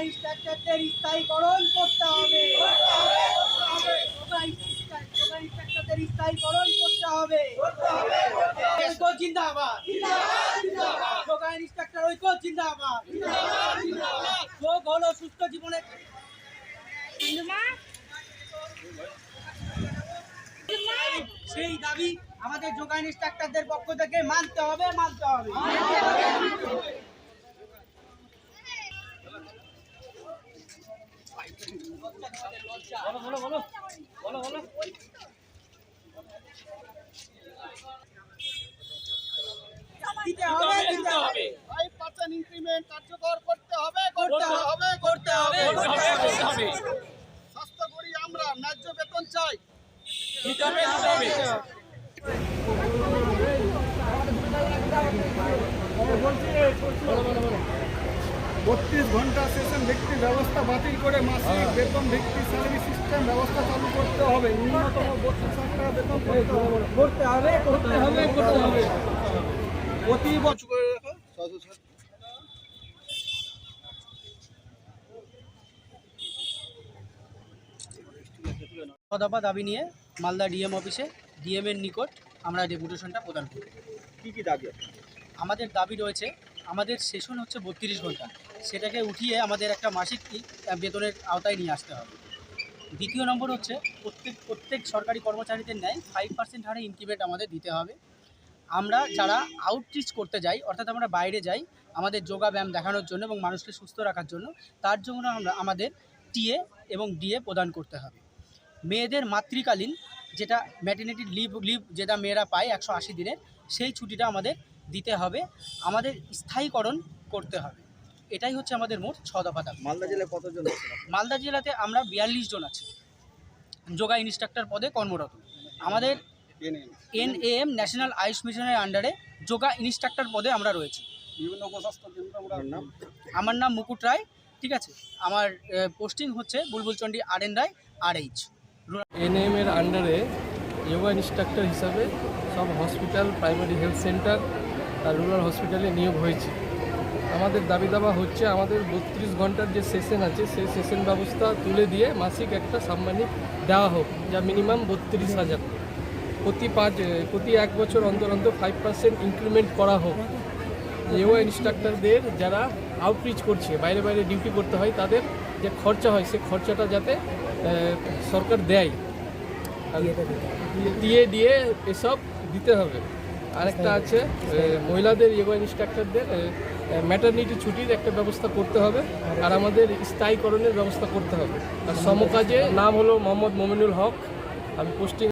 ইনস্ট্রাক্টরদের স্থায়ীকরণ করতে হবে। ইনস্ট্রাক্টরদের স্থায়ীকরণ করতে হবে। ঐক্য জিন্দাবাদ, যোগা ইনস্ট্রাক্টর ঐক্য জিন্দাবাদ। যোগ হলো সুস্থ জীবনের সেই দাবি আমাদের যোগা ইনস্ট্রাক্টরদের পক্ষ থেকে মানতে হবে। দিতে হবে 5% ইনক্রিমেন্ট কার্যকর করতে হবে। স্বাস্থ্য করি আমরা, ন্যায্য বেতন চাই। 32 ঘন্টা সেশন ভিত্তিক ব্যবস্থা বাতিল করে মাসিক বেতন ভিত্তিক স্যালারি সিস্টেম ব্যবস্থা চালু করতে হবে। ন্যূনতম 32,000 টাকা বেতন করতে হবে। প্রতি বছর দফা দাবি নিয়ে মালদা ডিএম অফিসে ডিএম এর নিকট আমরা ডেপুটেশনটা প্রদান করি। কি দাবি? আমাদের দাবি রয়েছে, আমাদের সেশন হচ্ছে 32 ঘন্টা, সেটাকে উঠিয়ে আমাদের একটা মাসিক বেতনের আওতায় নিয়ে আসতে হবে। দ্বিতীয় নম্বর হচ্ছে প্রত্যেক সরকারি কর্মচারীদের ন্যায় 5% হারে ইনক্রিমেন্ট আমাদের দিতে হবে। আমরা যারা আউটরিচ করতে যাই, অর্থাৎ আমরা বাইরে যাই আমাদের যোগা ব্যায়াম দেখানোর জন্য এবং মানুষকে সুস্থ রাখার জন্য, তার জন্য আমাদের টিএ এবং ডিএ প্রদান করতে হবে। মেয়েদের মাতৃকালীন যেটা ম্যাটারনিটি লিভ যেটা মেয়েরা পায় 180 দিনের, সেই ছুটিটা আমাদের দিতে হবে। আমাদের স্থায়ীকরণ করতে হবে। এটাই হচ্ছে আমাদের মোট 6 দফা দাবি। মালদা জেলায় কতজন? মালদা জেলাতে আমরা 42 জন আছি যোগা ইনস্ট্রাক্টর পদে কর্মরত। আমাদের NAM ন্যাশনাল আয়ুষ মিশনের আন্ডারে যোগা ইনস্ট্রাক্টর পদে আমরা রয়েছি। বিভিন্ন উপস্বাস্থ্য কেন্দ্র। আমার নাম মুকুট রায়, ঠিক আছে। আমার পোস্টিং হচ্ছে বুলবুলচন্ডী RN রায় RH। NAM এর আন্ডারে যোগা ইনস্ট্রাক্টর হিসাবে সব হসপিটাল, প্রাইমারি হেলথ সেন্টার আর রুরাল হসপিটালে নিয়োগ হয়েছে। আমাদের দাবি দাবা হচ্ছে আমাদের 32 ঘন্টার যে সেশন আছে সেই সেশন ব্যবস্থা তুলে দিয়ে মাসিক একটা সাম্মানিক দেওয়া হোক, যা মিনিমাম 32,000। প্রতি 1 বছর অন্তর 5% ইনক্রিমেন্ট করা হোক। যোগা ইনস্ট্রাক্টরদের যারা আউটরিচ করছে, বাইরে ডিউটি করতে হয়, তাদের যে খরচা হয় সেই খরচাটা যাতে সরকার দেয়, দিয়ে এসব দিতে হবে। আরেকটা আছে মহিলাদের যোগা ইনস্ট্রাক্টরদের ম্যাটারনিটি ছুটির একটা ব্যবস্থা করতে হবে, আর আমাদের স্থায়ীকরণের ব্যবস্থা করতে হবে। আর সমকাজে নাম হলো মোহাম্মদ মোমিনুল হক, আমি পোস্টিং